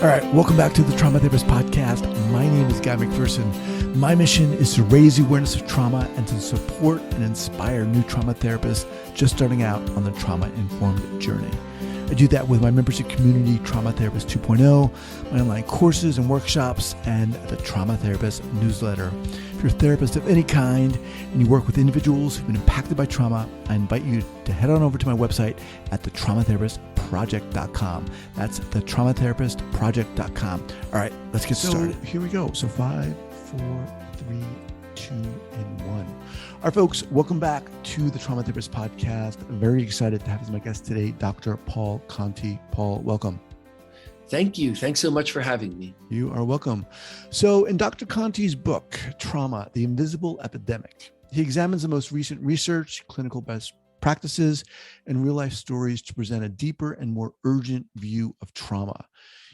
All right, welcome back to the Trauma Therapist Podcast. My name is Guy McPherson. My mission is to raise the awareness of trauma and to support and inspire new trauma therapists just starting out on the trauma-informed journey. I do that with my membership community, Trauma Therapist 2.0, my online courses and workshops, and the Trauma Therapist newsletter. If you're a therapist of any kind and you work with individuals who've been impacted by trauma, I invite you to head on over to my website at thetraumatherapistproject.com. That's thetraumatherapistproject.com. All right, let's get started. Here we go. So 5, 4, 3, 2, and 1. All right, folks, welcome back to the Trauma Therapist Podcast. I'm very excited to have as my guest today, Dr. Paul Conti. Paul, welcome. Thank you. Thanks so much for having me. You are welcome. So in Dr. Conti's book, Trauma, the Invisible Epidemic, he examines the most recent research, clinical best practices, and real-life stories to present a deeper and more urgent view of trauma.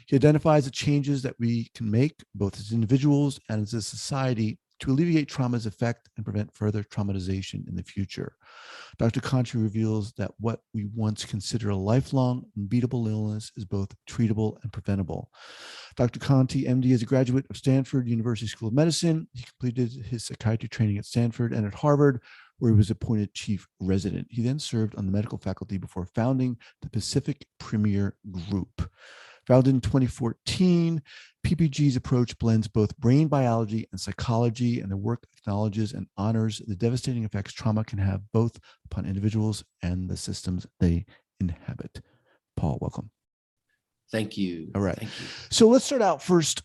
He identifies the changes that we can make, both as individuals and as a society, to alleviate trauma's effect and prevent further traumatization in the future. Dr. Conti reveals that what we once considered a lifelong, unbeatable illness is both treatable and preventable. Dr. Conti, MD, is a graduate of Stanford University School of Medicine. He completed his psychiatry training at Stanford and at Harvard, where he was appointed chief resident. He then served on the medical faculty before founding the Pacific Premier Group. Founded in 2014, PPG's approach blends both brain biology and psychology, and the work acknowledges and honors the devastating effects trauma can have both upon individuals and the systems they inhabit. Paul, welcome. Thank you. All right. Thank you. So let's start out first.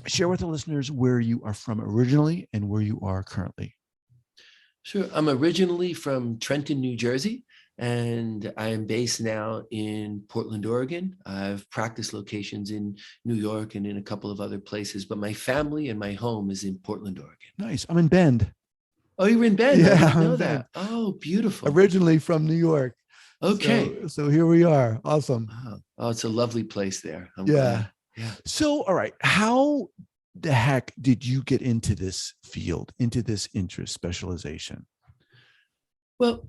Share with the listeners where you are from originally and where you are currently. Sure. I'm originally from Trenton, New Jersey, and I am based now in Portland, Oregon. I've practiced locations in New York and in a couple of other places, but my family and my home is in Portland, Oregon. Nice. I'm in Bend. Oh, you're in Bend? Yeah, I didn't know I'm that. Oh, beautiful. Originally from New York. Okay. So here we are. Awesome. Oh, it's a lovely place there. I'm yeah. glad. Yeah. So, all right. How the heck did you get into this field, into this interest specialization? Well,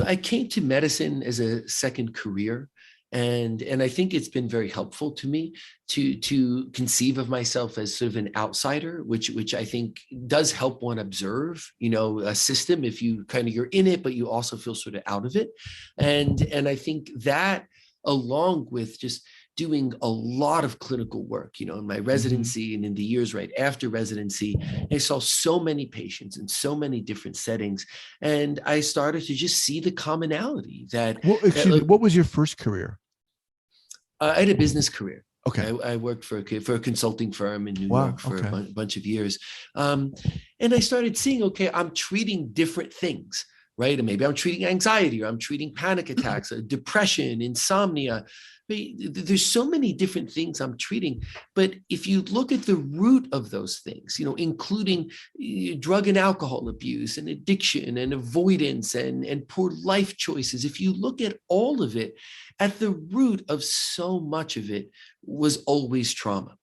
I came to medicine as a second career, and I think it's been very helpful to me to conceive of myself as sort of an outsider, which I think does help one observe, a system if you you're in it, but you also feel sort of out of it, and I think that, along with just doing a lot of clinical work, in my residency and in the years right after residency, I saw so many patients in so many different settings. And I started to just see the commonality that— Well, excuse me, what was your first career? I had a business career. Okay. I worked for a consulting firm in New York for a bunch of years. And I started seeing, I'm treating different things, right? And maybe I'm treating anxiety, or I'm treating panic attacks, depression, insomnia. There's so many different things I'm treating, but if you look at the root of those things, including drug and alcohol abuse and addiction and avoidance and poor life choices, if you look at all of it, at the root of so much of it was always trauma.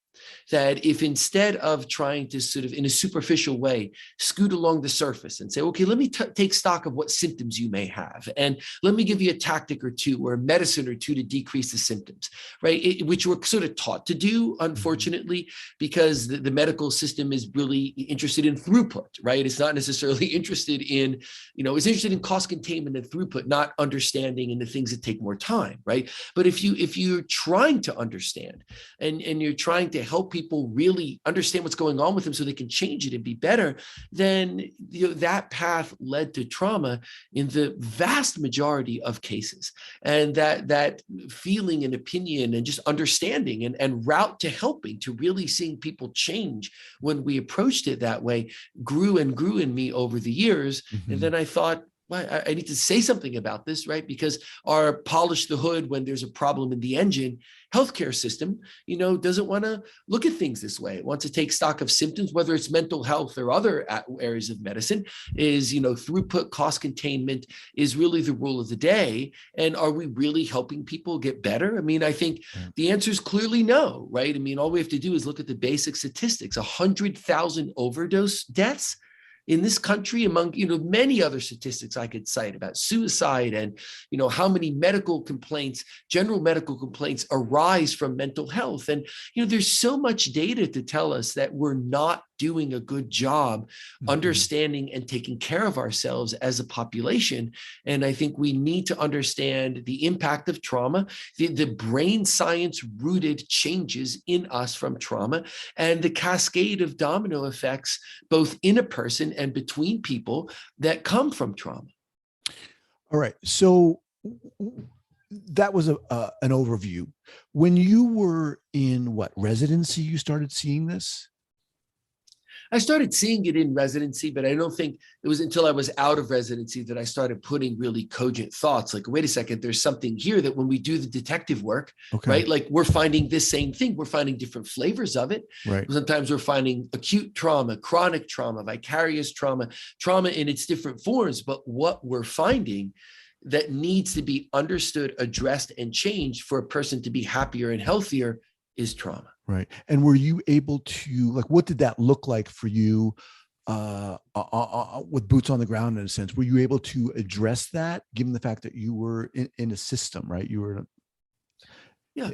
That if instead of trying to sort of in a superficial way scoot along the surface and say, okay, let me take stock of what symptoms you may have, and let me give you a tactic or two or a medicine or two to decrease the symptoms, right? Which we're sort of taught to do, unfortunately, because the medical system is really interested in throughput, right? It's not necessarily interested in, it's interested in cost containment and throughput, not understanding in the things that take more time, right? But if you're trying to understand and you're trying to help people really understand what's going on with them so they can change it and be better, then that path led to trauma in the vast majority of cases. And that feeling and opinion and just understanding and route to helping, to really seeing people change when we approached it that way, grew and grew in me over the years. And then I thought, I need to say something about this, right? Because our polish the hood when there's a problem in the engine healthcare system, doesn't want to look at things this way. It wants to take stock of symptoms, whether it's mental health or other areas of medicine, is, throughput, cost containment is really the rule of the day. And are we really helping people get better? I mean, I think the answer is clearly no, right? I mean, all we have to do is look at the basic statistics. 100,000 overdose deaths in this country, among, many other statistics I could cite about suicide and, how many medical complaints, general medical complaints arise from mental health. And, there's so much data to tell us that we're not doing a good job understanding and taking care of ourselves as a population. And I think we need to understand the impact of trauma, the brain science rooted changes in us from trauma, and the cascade of domino effects, both in a person and between people, that come from trauma. All right. So that was an overview. When you were in residency, you started seeing this? I started seeing it in residency, but I don't think it was until I was out of residency that I started putting really cogent thoughts like, wait a second, there's something here that when we do the detective work, right? Like we're finding this same thing. We're finding different flavors of it. Right. Sometimes we're finding acute trauma, chronic trauma, vicarious trauma, trauma in its different forms. But what we're finding that needs to be understood, addressed, and changed for a person to be happier and healthier is trauma. Right. And were you able to, what did that look like for you with boots on the ground in a sense? Were you able to address that given the fact that you were in a system, right? You were. Yeah.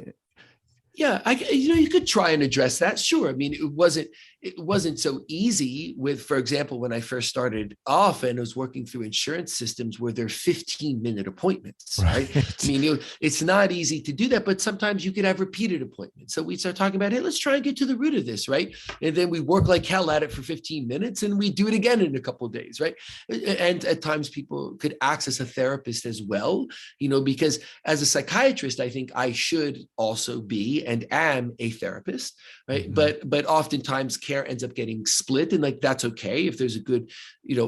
Yeah, you could try and address that. Sure. I mean, it wasn't so easy with, for example, when I first started off and was working through insurance systems where they're 15-minute appointments, right? I mean, it's not easy to do that, but sometimes you could have repeated appointments. So we start talking about, hey, let's try and get to the root of this, right? And then we work like hell at it for 15 minutes and we do it again in a couple of days, right? And at times people could access a therapist as well, because as a psychiatrist, I think I should also be and am a therapist, right? But oftentimes care ends up getting split, and that's okay if there's a good,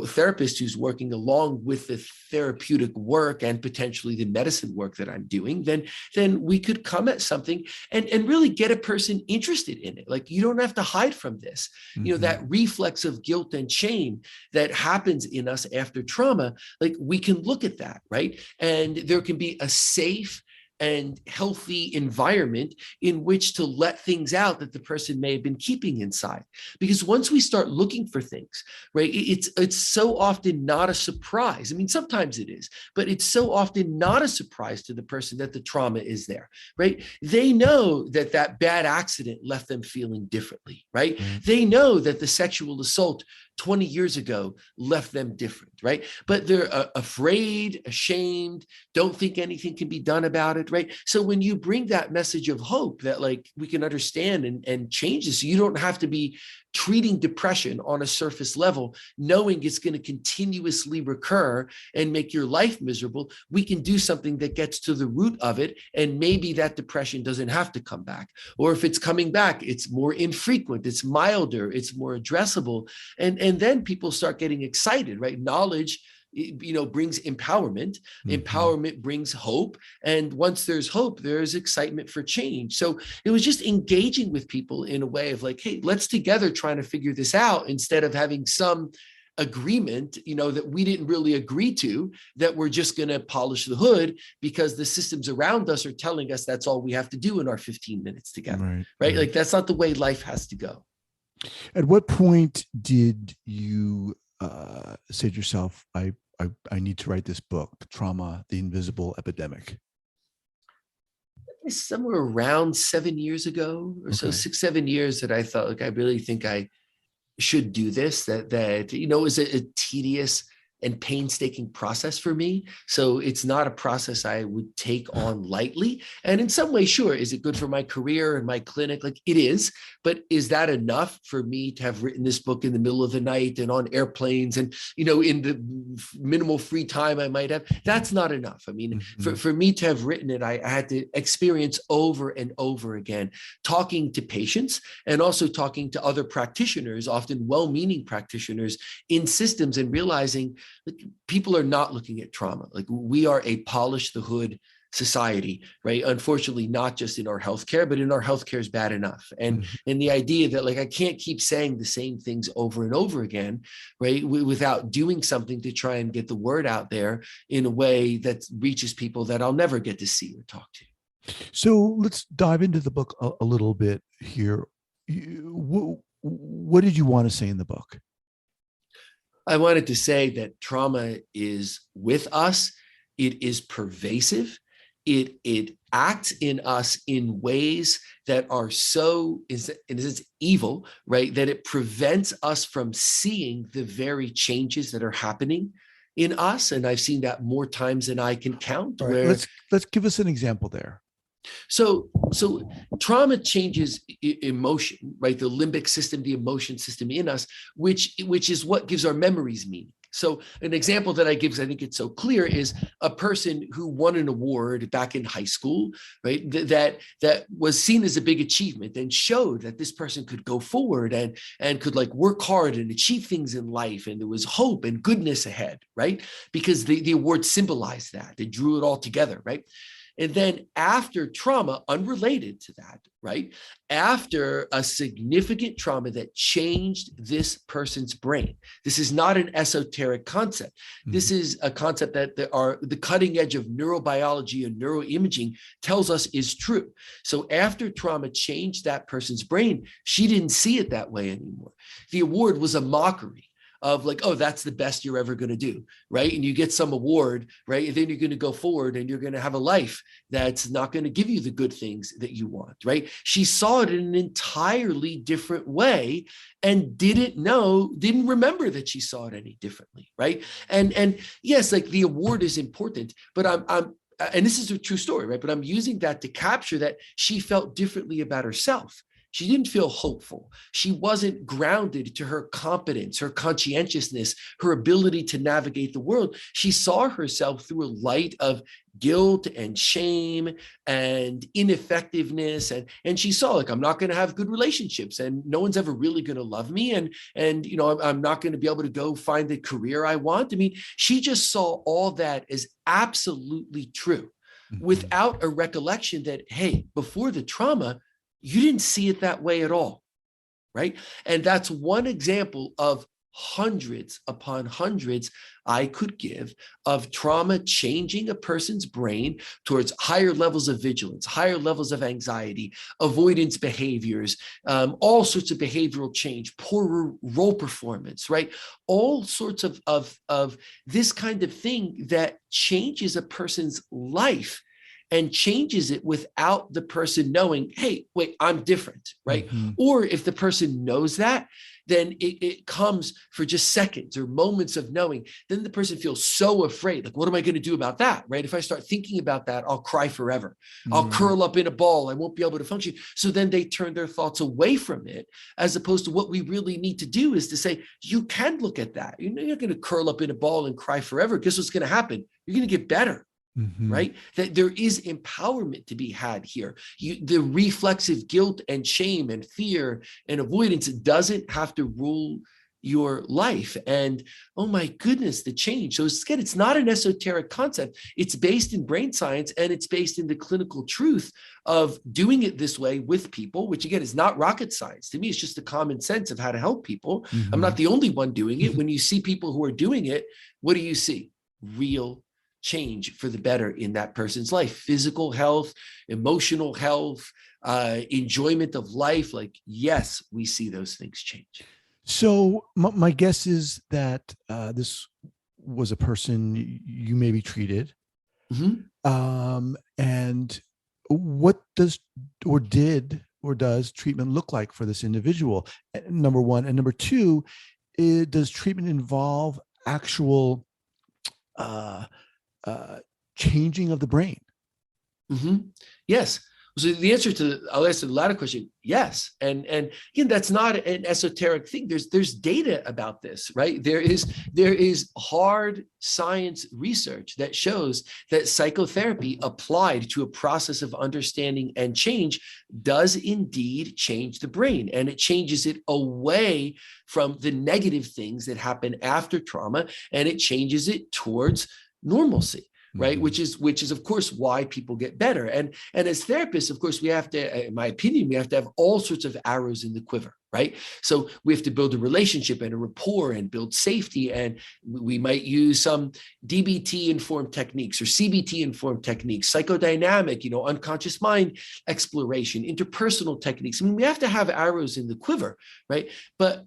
therapist who's working along with the therapeutic work and potentially the medicine work that I'm doing. Then we could come at something and really get a person interested in it. Like you don't have to hide from this. That reflex of guilt and shame that happens in us after trauma. Like we can look at that, right? And there can be a safe and healthy environment in which to let things out that the person may have been keeping inside. Because once we start looking for things, right, it's so often not a surprise. I mean, sometimes it is, but it's so often not a surprise to the person that the trauma is there, right? They know that bad accident left them feeling differently, right? They know that the sexual assault 20 years ago left them different, right? But they're afraid, ashamed, don't think anything can be done about it, right? So when you bring that message of hope that we can understand and change this, so you don't have to be treating depression on a surface level, knowing it's going to continuously recur and make your life miserable, we can do something that gets to the root of it. And maybe that depression doesn't have to come back. Or if it's coming back, it's more infrequent, it's milder, it's more addressable. And then people start getting excited, right? Knowledge brings empowerment. Empowerment brings hope. And once there's hope, there's excitement for change. So it was just engaging with people in a way of hey, let's together try to figure this out instead of having some agreement, that we didn't really agree to, that we're just going to polish the hood because the systems around us are telling us that's all we have to do in our 15 minutes together. Right? That's not the way life has to go. At what point did you say to yourself, I need to write this book, Trauma, the Invisible Epidemic? Somewhere around 7 years ago or so, 6-7 years, that I thought, I really think I should do this, that it was a tedious and painstaking process for me. So it's not a process I would take on lightly. And in some way, sure, is it good for my career and my clinic? It is, but is that enough for me to have written this book in the middle of the night and on airplanes and, in the minimal free time I might have? That's not enough. I mean, for me to have written it, I had to experience over and over again, talking to patients and also talking to other practitioners, often well-meaning practitioners in systems, and realizing people are not looking at trauma. We are a polish the hood society, right? Unfortunately, not just in our healthcare, but in our healthcare is bad enough. And the idea that I can't keep saying the same things over and over again, right? Without doing something to try and get the word out there in a way that reaches people that I'll never get to see or talk to. So let's dive into the book a little bit here. What did you want to say in the book? I wanted to say that trauma is with us. It is pervasive. It acts in us in ways that are so, in a sense, evil, right? That it prevents us from seeing the very changes that are happening in us. And I've seen that more times than I can count. All right, let's give us an example there. So trauma changes emotion, right? The limbic system, the emotion system in us, which is what gives our memories meaning. So an example that I give, because I think it's so clear, is a person who won an award back in high school, right? That was seen as a big achievement and showed that this person could go forward and could like work hard and achieve things in life. And there was hope and goodness ahead, right? Because the award symbolized that. It drew it all together, right? And then after trauma, unrelated to that, right? After a significant trauma that changed this person's brain. This is not an esoteric concept. Mm-hmm. This is a concept that the cutting edge of neurobiology and neuroimaging tells us is true. So after trauma changed that person's brain, she didn't see it that way anymore. The award was a mockery of like, oh, that's the best you're ever going to do, right? And you get some award, right? And then you're going to go forward and you're going to have a life that's not going to give you the good things that you want, right? She saw it in an entirely different way and didn't remember that she saw it any differently, right? And yes, like the award is important, but I'm and this is a true story, right? But I'm using that to capture that she felt differently about herself. She didn't feel hopeful. She wasn't grounded to her competence, her conscientiousness, her ability to navigate the world. She saw herself through a light of guilt and shame and ineffectiveness. And she saw, like, I'm not going to have good relationships and no one's ever really going to love me. And you know, I'm not going to be able to go find the career I want. I mean, she just saw all that as absolutely true without a recollection that, hey, before the trauma, you didn't see it that way at all, right? And that's one example of hundreds upon hundreds I could give of trauma changing a person's brain towards higher levels of vigilance, higher levels of anxiety, avoidance behaviors, all sorts of behavioral change, poorer role performance, right? All sorts of this kind of thing that changes a person's life and changes it without the person knowing, hey, wait, I'm different, right? Mm-hmm. Or if the person knows that, then it comes for just seconds or moments of knowing. Then the person feels so afraid. Like, what am I going to do about that, right? If I start thinking about that, I'll cry forever. Mm-hmm. I'll curl up in a ball. I won't be able to function. So then they turn their thoughts away from it, as opposed to what we really need to do is to say, you can look at that. You're not going to curl up in a ball and cry forever. Guess what's going to happen? You're going to get better. Mm-hmm. Right? That there is empowerment to be had here. The reflexive guilt and shame and fear and avoidance doesn't have to rule your life. And oh my goodness, the change. So it's not an esoteric concept. It's based in brain science and it's based in the clinical truth of doing it this way with people, which again is not rocket science. To me, it's just the common sense of how to help people. Mm-hmm. I'm not the only one doing it. When you see people who are doing it, what do you see? Real change for the better in that person's life, physical health, emotional health, enjoyment of life. Like, yes, we see those things change. So my guess is that this was a person you maybe treated. Mm-hmm. And what does treatment look like for this individual? Number one. And number two, does treatment involve actual changing of the brain? Mm-hmm. Yes. So the answer I'll answer the latter question, yes. And again, that's not an esoteric thing. There's data about this, right? There is hard science research that shows that psychotherapy applied to a process of understanding and change does indeed change the brain. And it changes it away from the negative things that happen after trauma, and it changes it towards normalcy. Right. Mm-hmm. Which is, of course, why people get better. And as therapists, of course, we have to, in my opinion, we have to have all sorts of arrows in the quiver. Right. So we have to build a relationship and a rapport and build safety. And we might use some DBT informed techniques or CBT informed techniques, psychodynamic, unconscious mind exploration, interpersonal techniques. I mean, we have to have arrows in the quiver. Right. But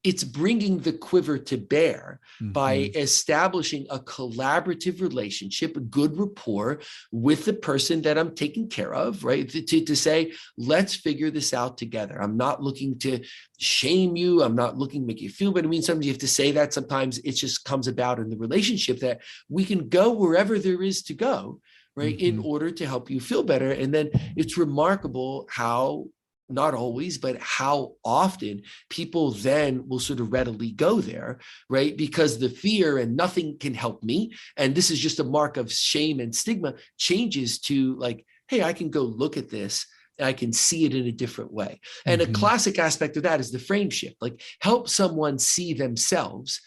it's bringing the quiver to bear by establishing a collaborative relationship, a good rapport with the person that I'm taking care of, right? To say, let's figure this out together. I'm not looking to shame you. I'm not looking to make you feel better. I mean, sometimes you have to say that. Sometimes it just comes about in the relationship that we can go wherever there is to go, right, in order to help you feel better. And then it's remarkable how, not always, but how often people then will sort of readily go there, right? Because the fear and nothing can help me, and this is just a mark of shame and stigma, changes to like, hey, I can go look at this and I can see it in a different way. And a classic aspect of that is the frame shift, like help someone see themselves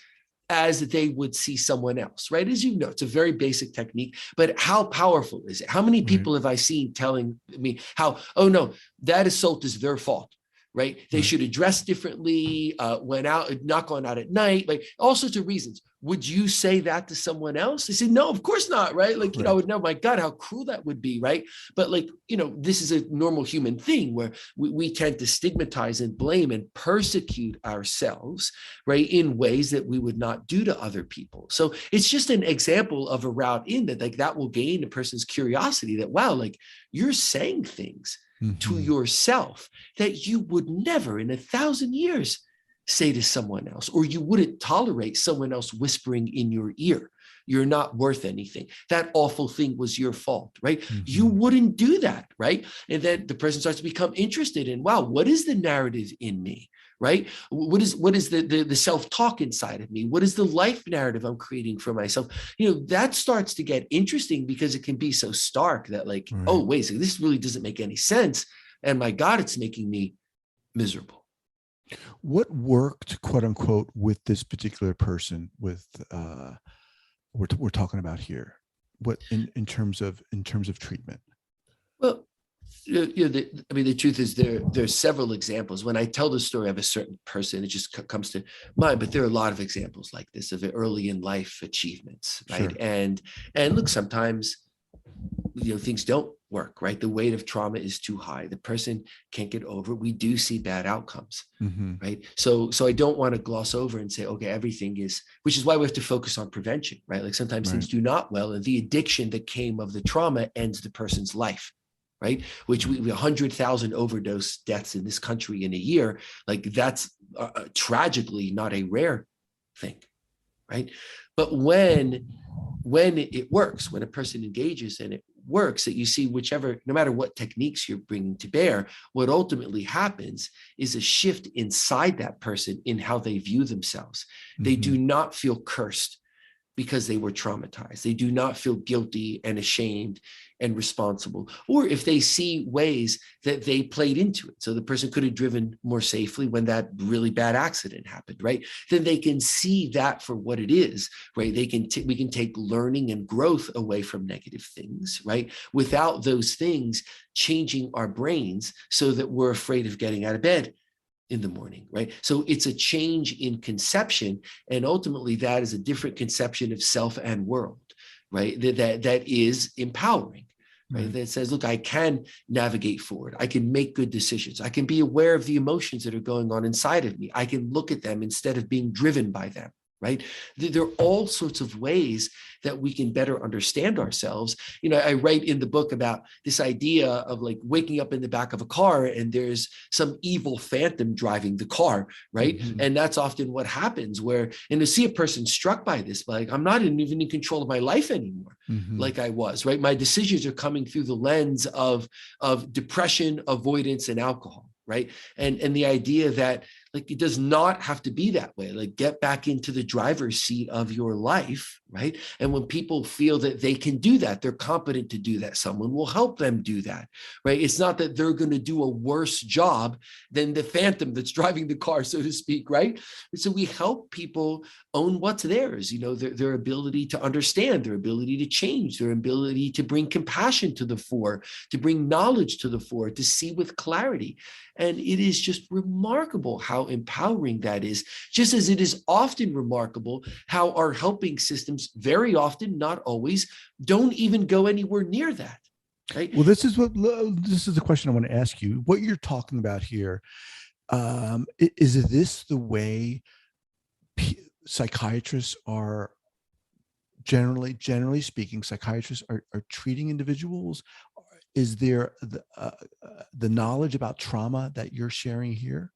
as they would see someone else, right? As you know, it's a very basic technique, but how powerful is it? How many people have I seen telling me how, oh no, that assault is their fault, right? They should have dressed differently, went out, not gone out at night, like all sorts of reasons. Would you say that to someone else? They said, no, of course not, right? Like, you know, no, my God, how cruel that would be, right? But like, you know, this is a normal human thing where we tend to stigmatize and blame and persecute ourselves, right, in ways that we would not do to other people. So it's just an example of a route in that, like, that will gain a person's curiosity that, wow, like you're saying things to yourself that you would never in 1,000 years say to someone else, or you wouldn't tolerate someone else whispering in your ear, you're not worth anything. That awful thing was your fault, right? You wouldn't do that, right? And then the person starts to become interested in, wow, what is the narrative in me, right? What is the self-talk inside of me? What is the life narrative I'm creating for myself? You know, that starts to get interesting because it can be so stark that like, oh, wait, so this really doesn't make any sense. And my God, it's making me miserable. What worked, quote unquote, with this particular person with we're talking about here? What in terms of treatment? Well, the truth is there's several examples. When I tell the story of a certain person, it just comes to mind. But there are a lot of examples like this of early in life achievements, right? And look, sometimes things don't work, right? The weight of trauma is too high. The person can't get over it. We do see bad outcomes, right? So I don't want to gloss over and say, okay, everything is, which is why we have to focus on prevention, right? Like sometimes things do not well, and the addiction that came of the trauma ends the person's life, right? Which we 100,000 overdose deaths in this country in a year, like that's tragically not a rare thing, right? But when it works, when a person engages and it works, that you see no matter what techniques you're bringing to bear, what ultimately happens is a shift inside that person in how they view themselves. They do not feel cursed because they were traumatized. They do not feel guilty and ashamed and responsible. Or if they see ways that they played into it, so the person could have driven more safely when that really bad accident happened, right? Then they can see that for what it is, right? We can take learning and growth away from negative things, right? Without those things changing our brains so that we're afraid of getting out of bed in the morning, right? So it's a change in conception, and ultimately that is a different conception of self and world, right? That is empowering, right? That says, look, I can navigate forward. I can make good decisions. I can be aware of the emotions that are going on inside of me. I can look at them instead of being driven by them, right? There are all sorts of ways that we can better understand ourselves. I write in the book about this idea of like waking up in the back of a car and there's some evil phantom driving the car, right? And that's often what happens and to see a person struck by this, like I'm not even in control of my life anymore, like I was, right? My decisions are coming through the lens of depression, avoidance, and alcohol. Right. And the idea that like it does not have to be that way. Like get back into the driver's seat of your life. Right. And when people feel that they can do that, they're competent to do that, someone will help them do that. Right. It's not that they're going to do a worse job than the phantom that's driving the car, so to speak. Right. And so we help people own what's theirs, their ability to understand, their ability to change, their ability to bring compassion to the fore, to bring knowledge to the fore, to see with clarity. And it is just remarkable how empowering that is, just as it is often remarkable how our helping systems very often, not always, don't even go anywhere near that. Right? Well, this is the question I want to ask you. What you're talking about here, Is this the way psychiatrists are generally speaking, psychiatrists are treating individuals? Is there the knowledge about trauma that you're sharing here?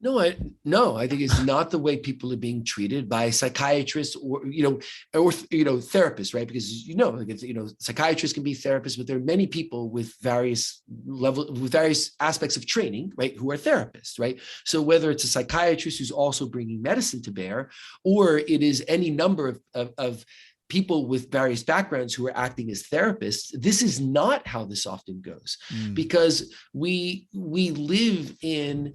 No, I think it's not the way people are being treated by psychiatrists or therapists, right? Because psychiatrists can be therapists, but there are many people with various aspects of training, right, who are therapists, right? So whether it's a psychiatrist who's also bringing medicine to bear, or it is any number of people with various backgrounds who are acting as therapists, this is not how this often goes, because we live in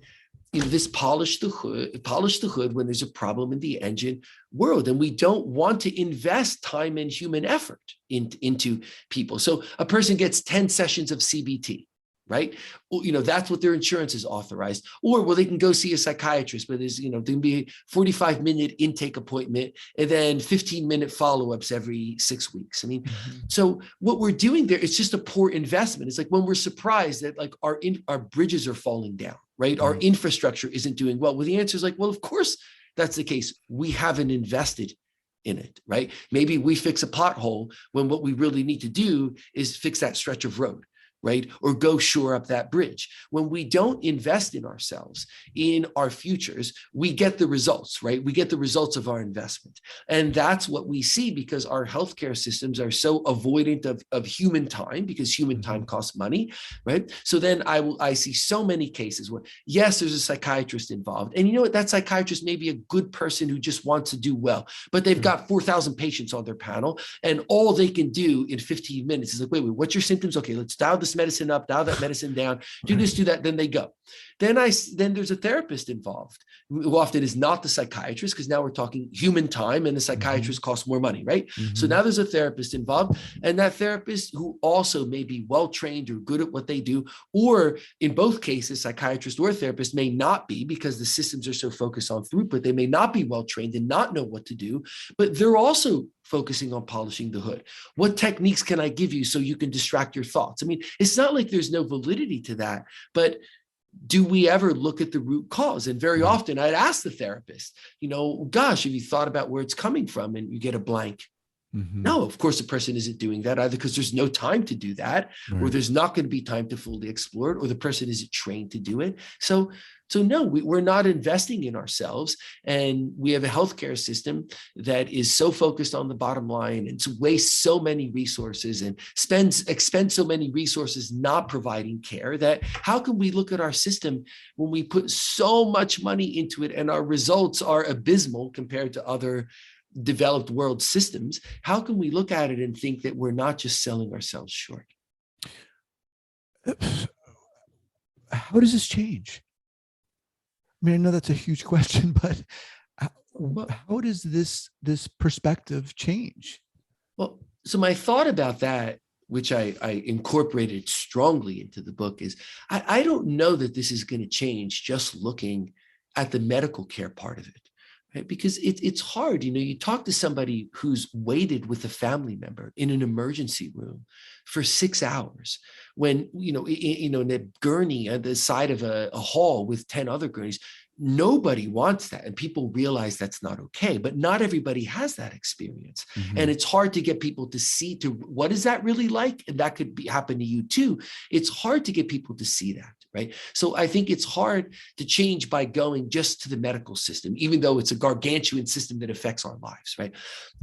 this polish the hood when there's a problem in the engine world, and we don't want to invest time and human effort into people. So a person gets 10 sessions of CBT, right? That's what their insurance is authorized. Or, they can go see a psychiatrist, but there's, there can be a 45-minute intake appointment and then 15-minute follow-ups every 6 weeks. I mean, so what we're doing there is just a poor investment. It's like when we're surprised that like our bridges are falling down, right? Our infrastructure isn't doing well. Well, the answer is like, well, of course that's the case. We haven't invested in it, right? Maybe we fix a pothole when what we really need to do is fix that stretch of road, right? Or go shore up that bridge. When we don't invest in ourselves, in our futures, we get the results, right? We get the results of our investment. And that's what we see because our healthcare systems are so avoidant of human time, because human time costs money, right? So then I see so many cases where, yes, there's a psychiatrist involved. And you know what? That psychiatrist may be a good person who just wants to do well, but they've got 4,000 patients on their panel, and all they can do in 15 minutes is like, wait, what's your symptoms? Okay, let's dial this medicine up, dial that medicine down, do this, do that, then they go. Then there's a therapist involved who often is not the psychiatrist, because now we're talking human time and the psychiatrist costs more money, right? So now there's a therapist involved, and that therapist who also may be well-trained or good at what they do, or in both cases, psychiatrist or therapist may not be, because the systems are so focused on throughput, they may not be well-trained and not know what to do, but they're also focusing on polishing the hood. What techniques can I give you so you can distract your thoughts? I mean, it's not like there's no validity to that, but do we ever look at the root cause? And very often I'd ask the therapist, gosh, have you thought about where it's coming from? And you get a blank. No, of course, the person isn't doing that either, because there's no time to do that, or there's not going to be time to fully explore it, or the person isn't trained to do it. So no, we're not investing in ourselves. And we have a healthcare system that is so focused on the bottom line and to waste so many resources and expend so many resources not providing care, that how can we look at our system when we put so much money into it and our results are abysmal compared to other developed world systems? How can we look at it and think that we're not just selling ourselves short? How does this change? I mean, I know that's a huge question, but how does this perspective change? Well, so my thought about that, which I incorporated strongly into the book, is I don't know that this is going to change just looking at the medical care part of it. Right? Because it's hard, you talk to somebody who's waited with a family member in an emergency room for 6 hours when, in a gurney at the side of a hall with 10 other gurneys. Nobody wants that. And people realize that's not okay, but not everybody has that experience. And it's hard to get people to see what is that really like? And that could happen to you too. It's hard to get people to see that, right? So I think it's hard to change by going just to the medical system, even though it's a gargantuan system that affects our lives, right?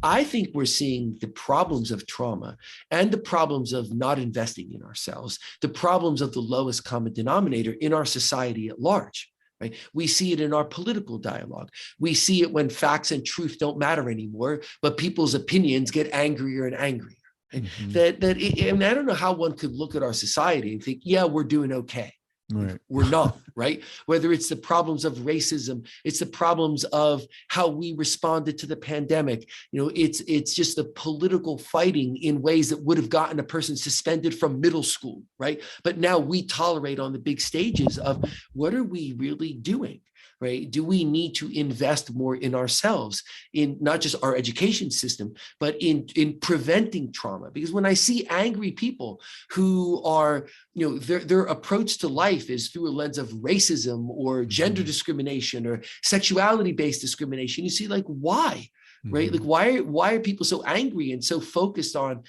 I think we're seeing the problems of trauma and the problems of not investing in ourselves, the problems of the lowest common denominator in our society at large. Right? We see it in our political dialogue. We see it when facts and truth don't matter anymore, but people's opinions get angrier and angrier. Right? And I don't know how one could look at our society and think, yeah, we're doing okay. Right. We're not, right? Whether it's the problems of racism, it's the problems of how we responded to the pandemic. It's just the political fighting in ways that would have gotten a person suspended from middle school, right? But now we tolerate on the big stages of what are we really doing? right? Do we need to invest more in ourselves, in not just our education system, but in preventing trauma? Because when I see angry people who are, their approach to life is through a lens of racism or gender discrimination or sexuality-based discrimination, you see, like, why? Right? Like, why are people so angry and so focused on,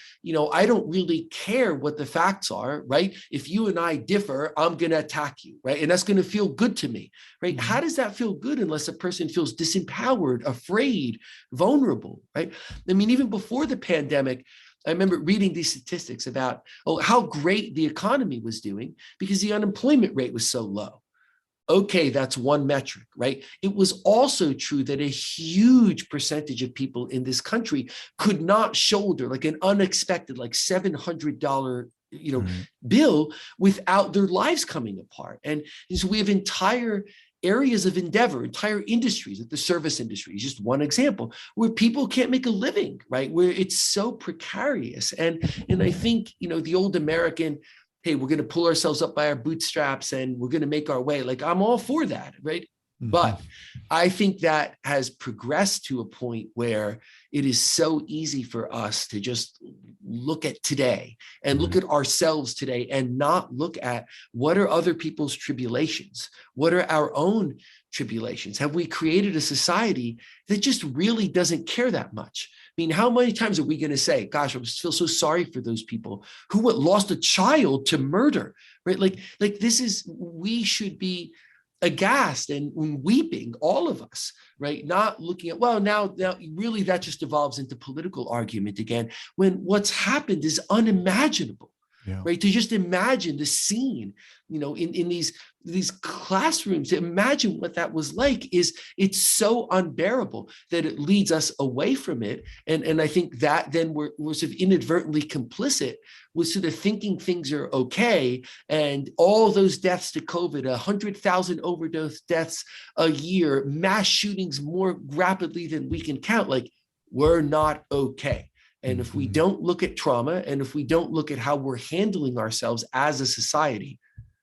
I don't really care what the facts are, right? If you and I differ, I'm going to attack you, right? And that's going to feel good to me, right? How does that feel good unless a person feels disempowered, afraid, vulnerable, right? I mean, even before the pandemic, I remember reading these statistics about, how great the economy was doing because the unemployment rate was so low. Okay, that's one metric, right? It was also true that a huge percentage of people in this country could not shoulder like an unexpected, like $700, bill without their lives coming apart. And so we have entire areas of endeavor, entire industries, like the service industry is just one example, where people can't make a living, right? Where it's so precarious. And I think, the old American, hey, we're going to pull ourselves up by our bootstraps and we're going to make our way. Like, I'm all for that, right? But I think that has progressed to a point where it is so easy for us to just look at today and look at ourselves today and not look at what are other people's tribulations? What are our own tribulations? Have we created a society that just really doesn't care that much? I mean, how many times are we going to say, gosh, I feel so sorry for those people who lost a child to murder, right? Like we should be aghast and weeping, all of us, right? Not looking at, well, now really that just evolves into political argument again, when what's happened is unimaginable. Right? To just imagine the scene, in these classrooms, imagine what that was like, it's so unbearable that it leads us away from it. And I think that then we're sort of inadvertently complicit with sort of thinking things are okay. And all those deaths to COVID, 100,000 overdose deaths a year, mass shootings more rapidly than we can count, like, we're not okay. And if we don't look at trauma and if we don't look at how we're handling ourselves as a society,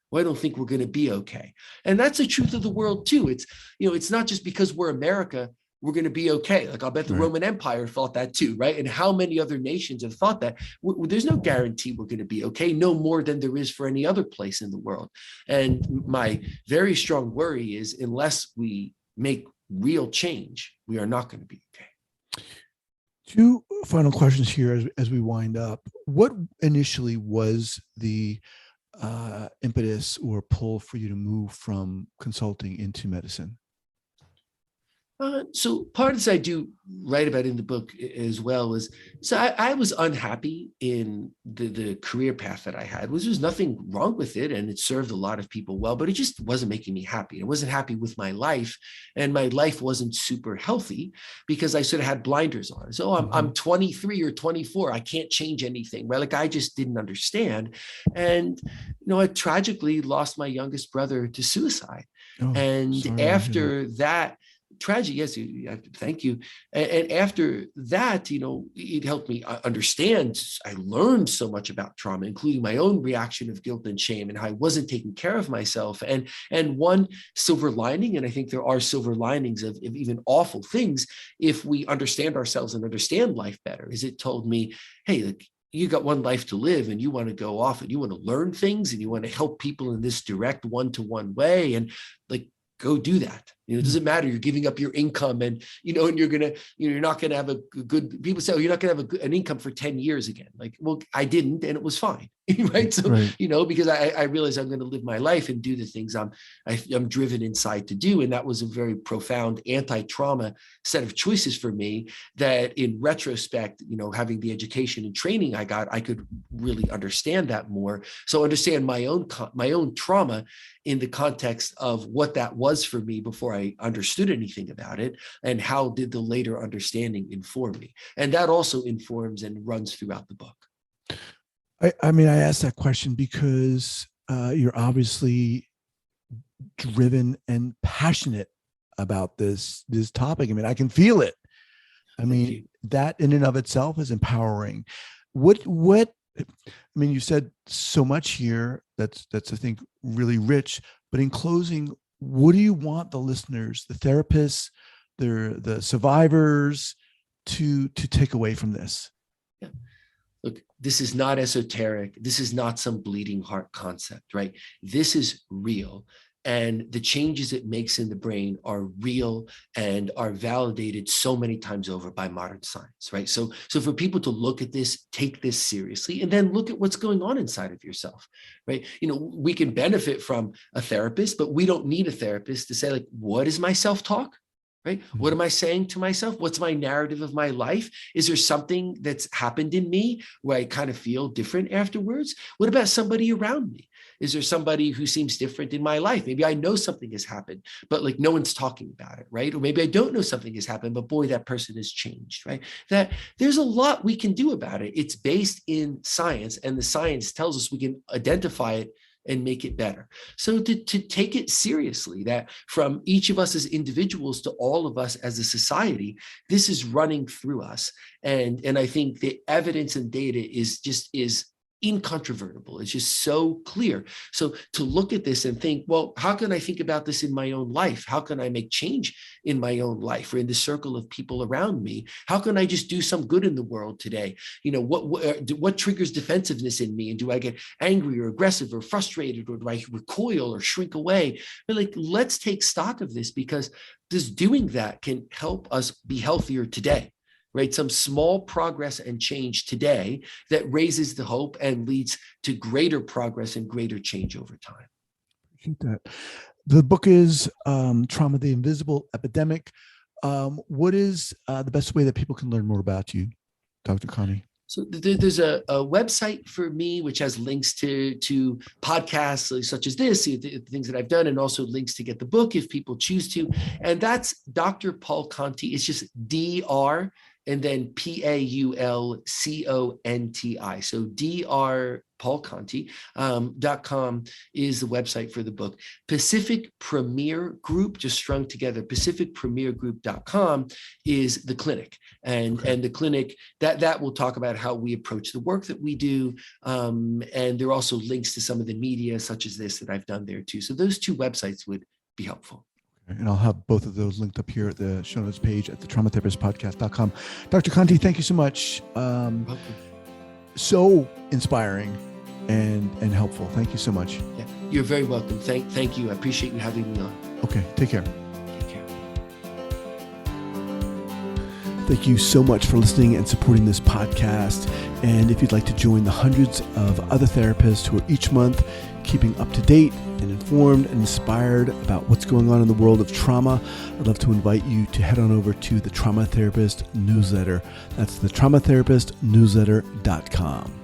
well, I don't think we're going to be okay. And that's the truth of the world too. It's not just because we're America, we're going to be okay. Like, I'll bet the Roman Empire thought that too, right? And how many other nations have thought that? There's no guarantee we're going to be okay, no more than there is for any other place in the world. And my very strong worry is, unless we make real change, we are not going to be okay. Two final questions here as we wind up. What initially was the impetus or pull for you to move from consulting into medicine? So part of this I do write about in the book as well is, so I was unhappy in the career path that I had. There's nothing wrong with it, and it served a lot of people well, but it just wasn't making me happy. I wasn't happy with my life, and my life wasn't super healthy because I sort of had blinders on. So I'm 23 or 24. I can't change anything, right? Like, I just didn't understand. And, I tragically lost my youngest brother to suicide. And after that tragedy, yes, thank you. And after that, it helped me understand. I learned so much about trauma, including my own reaction of guilt and shame and how I wasn't taking care of myself. And one silver lining, and I think there are silver linings of even awful things, if we understand ourselves and understand life better, is it told me, hey, like, you got one life to live and you want to go off and you want to learn things and you want to help people in this direct one-to-one way, and like, go do that. It doesn't matter. You're giving up your income and, and you're not going to have a good, people say, you're not going to have an income for 10 years again. Like, well, I didn't, and it was fine. Right. So, because I realized I'm going to live my life and do the things I'm driven inside to do. And that was a very profound anti-trauma set of choices for me that, in retrospect, having the education and training I got, I could really understand that more. So understand my own trauma in the context of what that was for me before I understood anything about it, and how did the later understanding inform me. And that also informs and runs throughout the book. I mean, I asked that question because you're obviously driven and passionate about this topic. I mean, I can feel it. I mean, that in and of itself is empowering. What, I mean, you said so much here that's I think really rich, but in closing, what do you want the listeners, the therapists, the survivors to take away from this? Yeah. Look, this is not esoteric. This is not some bleeding heart concept, right? This is real. And the changes it makes in the brain are real and are validated so many times over by modern science, right? So for people to look at this, take this seriously, and then look at what's going on inside of yourself, right? We can benefit from a therapist, but we don't need a therapist to say, like, what is my self-talk? Right? Mm-hmm. What am I saying to myself? What's my narrative of my life? Is there something that's happened in me where I kind of feel different afterwards? What about somebody around me? Is there somebody who seems different in my life? Maybe I know something has happened, but like no one's talking about it, right? Or maybe I don't know something has happened, but boy, that person has changed, right? That there's a lot we can do about it. It's based in science, and the science tells us we can identify it and make it better. So to take it seriously, that from each of us as individuals to all of us as a society, this is running through us. And I think the evidence and data is incontrovertible. It's just so clear. So to look at this and think, well, how can I think about this in my own life? How can I make change in my own life or in the circle of people around me? How can I just do some good in the world today? What triggers defensiveness in me? And do I get angry or aggressive or frustrated, or do I recoil or shrink away? But let's take stock of this, because just doing that can help us be healthier today. Right? Some small progress and change today that raises the hope and leads to greater progress and greater change over time. Appreciate that. The book is Trauma, the Invisible Epidemic. What is the best way that people can learn more about you, Dr. Conti? So there's a website for me, which has links to podcasts such as this, the things that I've done, and also links to get the book if people choose to. And that's Dr. Paul Conti. It's just Dr. and then PaulConti. So drpaulconti.com is the website for the book. Pacific Premier Group, just strung together, pacificpremiergroup.com is the clinic. And the clinic, that will talk about how we approach the work that we do. And there are also links to some of the media such as this that I've done there too. So those two websites would be helpful. And I'll have both of those linked up here at the show notes page at thetraumatherapistpodcast.com. Dr. Conti, thank you so much. So inspiring and helpful. Thank you so much. Yeah, you're very welcome. Thank you. I appreciate you having me on. Okay, take care. Take care. Thank you so much for listening and supporting this podcast. And if you'd like to join the hundreds of other therapists who are each month keeping up to date and informed and inspired about what's going on in the world of trauma, I'd love to invite you to head on over to the Trauma Therapist newsletter. That's the traumatherapistnewsletter.com.